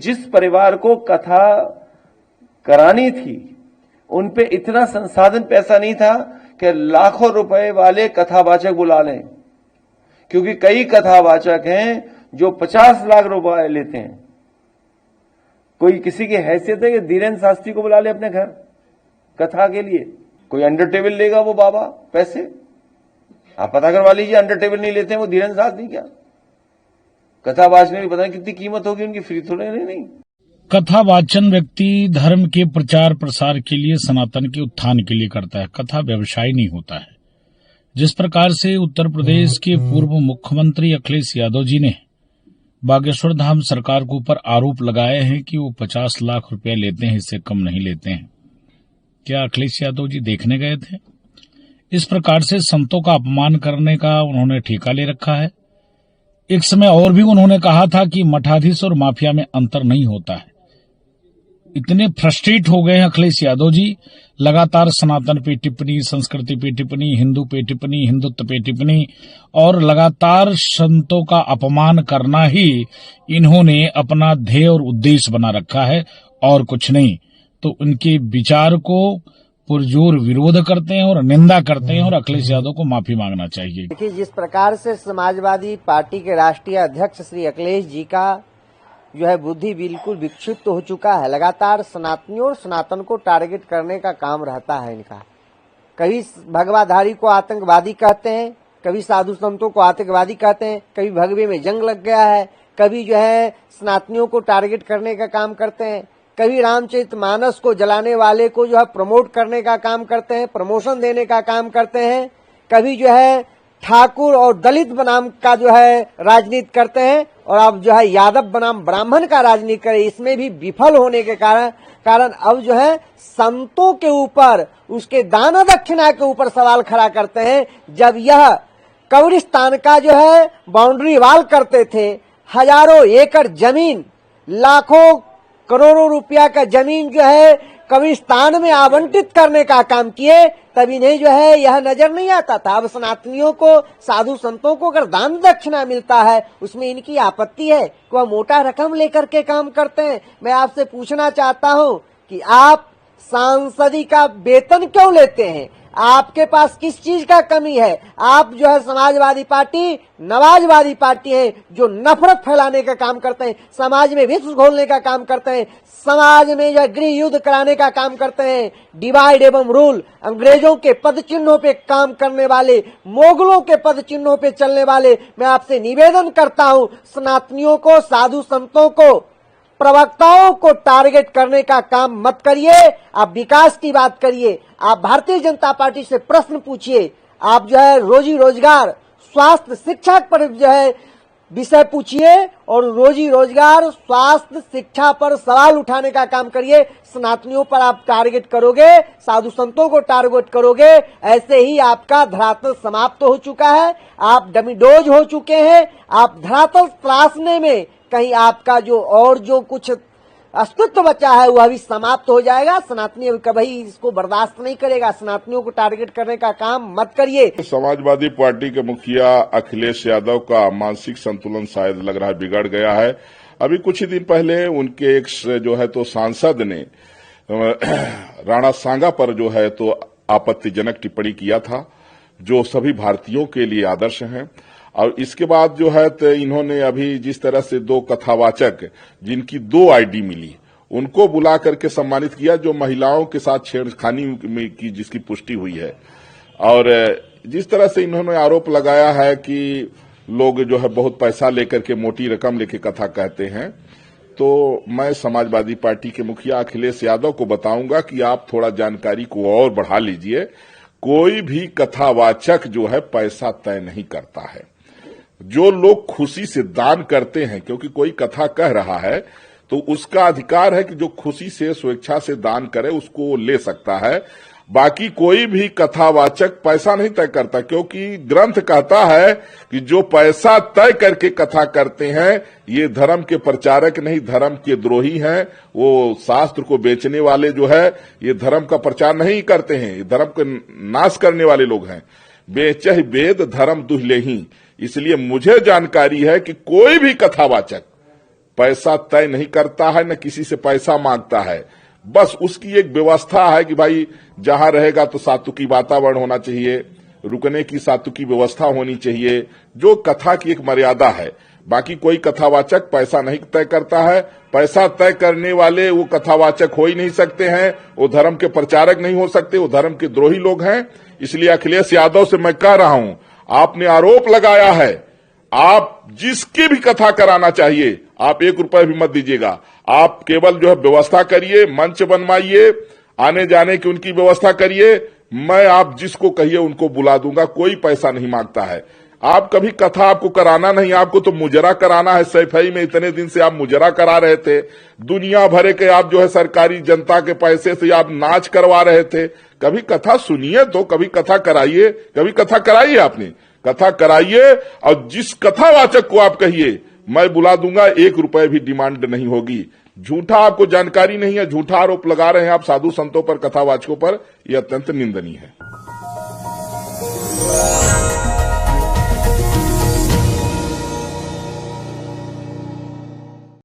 जिस परिवार को कथा करानी थी उन पे इतना संसाधन पैसा नहीं था कि लाखों रुपए वाले कथावाचक बुला लें, क्योंकि कई कथावाचक हैं जो 50 लाख रुपए लेते हैं। कोई किसी की हैसियत है कि धीरेन्द्र शास्त्री को बुला ले अपने घर कथा के लिए? कोई अंडर टेबल लेगा वो बाबा पैसे? आप पता करवा लीजिए, अंडर टेबल नहीं लेते हैं वो धीरेन्द्र शास्त्री। क्या कथा वाचने की पता नहीं कितनी कीमत होगी उनकी, फ्री थोड़े नहीं। कथा वाचन व्यक्ति धर्म के प्रचार प्रसार के लिए, सनातन के उत्थान के लिए करता है, कथा व्यवसाय नहीं होता है। जिस प्रकार से उत्तर प्रदेश के पूर्व मुख्यमंत्री अखिलेश यादव जी ने बागेश्वर धाम सरकार के ऊपर आरोप लगाए हैं कि वो 50 लाख रुपया लेते हैं, इससे कम नहीं लेते हैं। क्या अखिलेश यादव जी देखने गए थे? इस प्रकार से संतों का अपमान करने का उन्होंने ठेका ले रखा है। एक समय और भी उन्होंने कहा था कि मठाधीश और माफिया में अंतर नहीं होता है। इतने फ्रस्ट्रेट हो गए हैं अखिलेश यादव जी, लगातार सनातन पे टिप्पणी, संस्कृति पे टिप्पणी, हिंदू पे टिप्पणी, हिंदुत्व पे टिप्पणी और लगातार संतों का अपमान करना ही इन्होंने अपना ध्येय और उद्देश्य बना रखा है और कुछ नहीं। तो उनके विचार को पुरजोर विरोध करते हैं और निंदा करते हैं और अखिलेश यादव को माफी मांगना चाहिए। देखिए, जिस प्रकार से समाजवादी पार्टी के राष्ट्रीय अध्यक्ष श्री अखिलेश जी का जो है बुद्धि बिल्कुल विक्षिप्त हो चुका है। लगातार सनातनियों और सनातन को टारगेट करने का काम रहता है इनका। कभी भगवाधारी को आतंकवादी कहते हैं, कभी साधु संतों को आतंकवादी कहते हैं, कभी भगवे में जंग लग गया है, कभी जो है सनातनियों को टारगेट करने का काम करते हैं, कभी रामचरितमानस को जलाने वाले को जो है प्रमोट करने का काम करते हैं, प्रमोशन देने का काम करते हैं, कभी जो है ठाकुर और दलित बनाम का जो है राजनीति करते हैं और अब जो है यादव बनाम ब्राह्मण का राजनीति करे। इसमें भी विफल होने के कारण अब जो है संतों के ऊपर, उसके दान दक्षिणा के ऊपर सवाल खड़ा करते हैं। जब यह कब्रिस्तान का जो है बाउंड्री वाल करते थे, हजारों एकड़ जमीन, लाखों करोड़ों रुपया का जमीन जो है कब्रिस्तान में आवंटित करने का काम किए, तब इन्हें जो है यह नजर नहीं आता था। अब सनातनियों को, साधु संतों को अगर दान दक्षिणा मिलता है उसमें इनकी आपत्ति है कि वह मोटा रकम लेकर के काम करते हैं। मैं आपसे पूछना चाहता हूं कि आप सांसदी का वेतन क्यों लेते हैं? आपके पास किस चीज का कमी है? आप जो है समाजवादी पार्टी, नवाजवादी पार्टी है जो नफरत फैलाने का काम करते हैं, समाज में विष घोलने का काम करते हैं, समाज में जो गृह युद्ध कराने का काम करते हैं, डिवाइड एवं रूल, अंग्रेजों के पद चिन्हों पे काम करने वाले, मोगलों के पद चिन्हों पे चलने वाले। मैं आपसे निवेदन करता हूं, सनातनियों को, साधु संतों को, प्रवक्ताओं को टारगेट करने का काम मत करिए। आप विकास की बात करिए। आप भारतीय जनता पार्टी से प्रश्न पूछिए। आप जो है रोजी रोजगार, स्वास्थ्य, शिक्षा पर जो है विषय पूछिए और रोजी रोजगार, स्वास्थ्य, शिक्षा पर सवाल उठाने का काम करिए। सनातनियों पर आप टारगेट करोगे, साधु संतों को टारगेट करोगे, ऐसे ही आपका धरातल समाप्त हो चुका है। आप डमीडोज हो चुके हैं। आप धरातल तराशने में कहीं आपका जो कुछ अस्तित्व बचा है वह भी समाप्त हो जाएगा। सनातनी कभी इसको बर्दाश्त नहीं करेगा। सनातनियों को टारगेट करने का काम मत करिए। समाजवादी पार्टी के मुखिया अखिलेश यादव का मानसिक संतुलन शायद लग रहा है बिगड़ गया है। अभी कुछ ही दिन पहले उनके एक जो है तो सांसद ने राणा सांगा पर जो है तो आपत्तिजनक टिप्पणी किया था, जो सभी भारतीयों के लिए आदर्श हैं। और इसके बाद जो है तो इन्होंने अभी जिस तरह से 2 कथावाचक जिनकी 2 आईडी मिली उनको बुला करके सम्मानित किया, जो महिलाओं के साथ छेड़खानी की जिसकी पुष्टि हुई है। और जिस तरह से इन्होंने आरोप लगाया है कि लोग जो है बहुत पैसा लेकर के, मोटी रकम लेके कथा कहते हैं, तो मैं समाजवादी पार्टी के मुखिया अखिलेश यादव को बताऊंगा कि आप थोड़ा जानकारी को और बढ़ा लीजिए। कोई भी कथावाचक जो है पैसा तय नहीं करता है। जो लोग खुशी से दान करते हैं, क्योंकि कोई कथा कह रहा है तो उसका अधिकार है कि जो खुशी से, स्वेच्छा से दान करे उसको ले सकता है। बाकी कोई भी कथावाचक पैसा नहीं तय करता, क्योंकि ग्रंथ कहता है कि जो पैसा तय करके कथा करते हैं ये धर्म के प्रचारक नहीं, धर्म के द्रोही हैं। वो शास्त्र को बेचने वाले जो है ये धर्म का प्रचार नहीं करते हैं, ये धर्म का नाश करने वाले लोग हैं। बेचह वेद धर्म दुहले ही। इसलिए मुझे जानकारी है कि कोई भी कथावाचक पैसा तय नहीं करता है, न किसी से पैसा मांगता है। बस उसकी एक व्यवस्था है कि भाई जहां रहेगा तो सात्विकी वातावरण होना चाहिए, रुकने की सात्विकी व्यवस्था होनी चाहिए, जो कथा की एक मर्यादा है। बाकी कोई कथावाचक पैसा नहीं तय करता है। पैसा तय करने वाले वो कथावाचक हो ही नहीं सकते हैं, वो धर्म के प्रचारक नहीं हो सकते, वो धर्म के द्रोही लोग हैं। इसलिए अखिलेश यादव से मैं कह रहा हूं, आपने आरोप लगाया है, आप जिसकी भी कथा कराना चाहिए आप 1 रुपए भी मत दीजिएगा। आप केवल जो है व्यवस्था करिए, मंच बनवाइए, आने जाने की उनकी व्यवस्था करिए। मैं आप जिसको कहिए उनको बुला दूंगा, कोई पैसा नहीं मांगता है। आप कभी कथा आपको कराना नहीं, आपको तो मुजरा कराना है। सैफई में इतने दिन से आप मुजरा करा रहे थे, दुनिया भरे के आप जो है सरकारी जनता के पैसे से आप नाच करवा रहे थे। कभी कथा सुनिए तो, कभी कथा कराइए, कभी कथा कराइए। आपने कथा कराइए और जिस कथावाचक को आप कहिए मैं बुला दूंगा, 1 रुपए भी डिमांड नहीं होगी। झूठा आपको जानकारी नहीं है, झूठा आरोप लगा रहे हैं आप साधु संतों पर, कथावाचकों पर, यह अत्यंत निंदनीय है।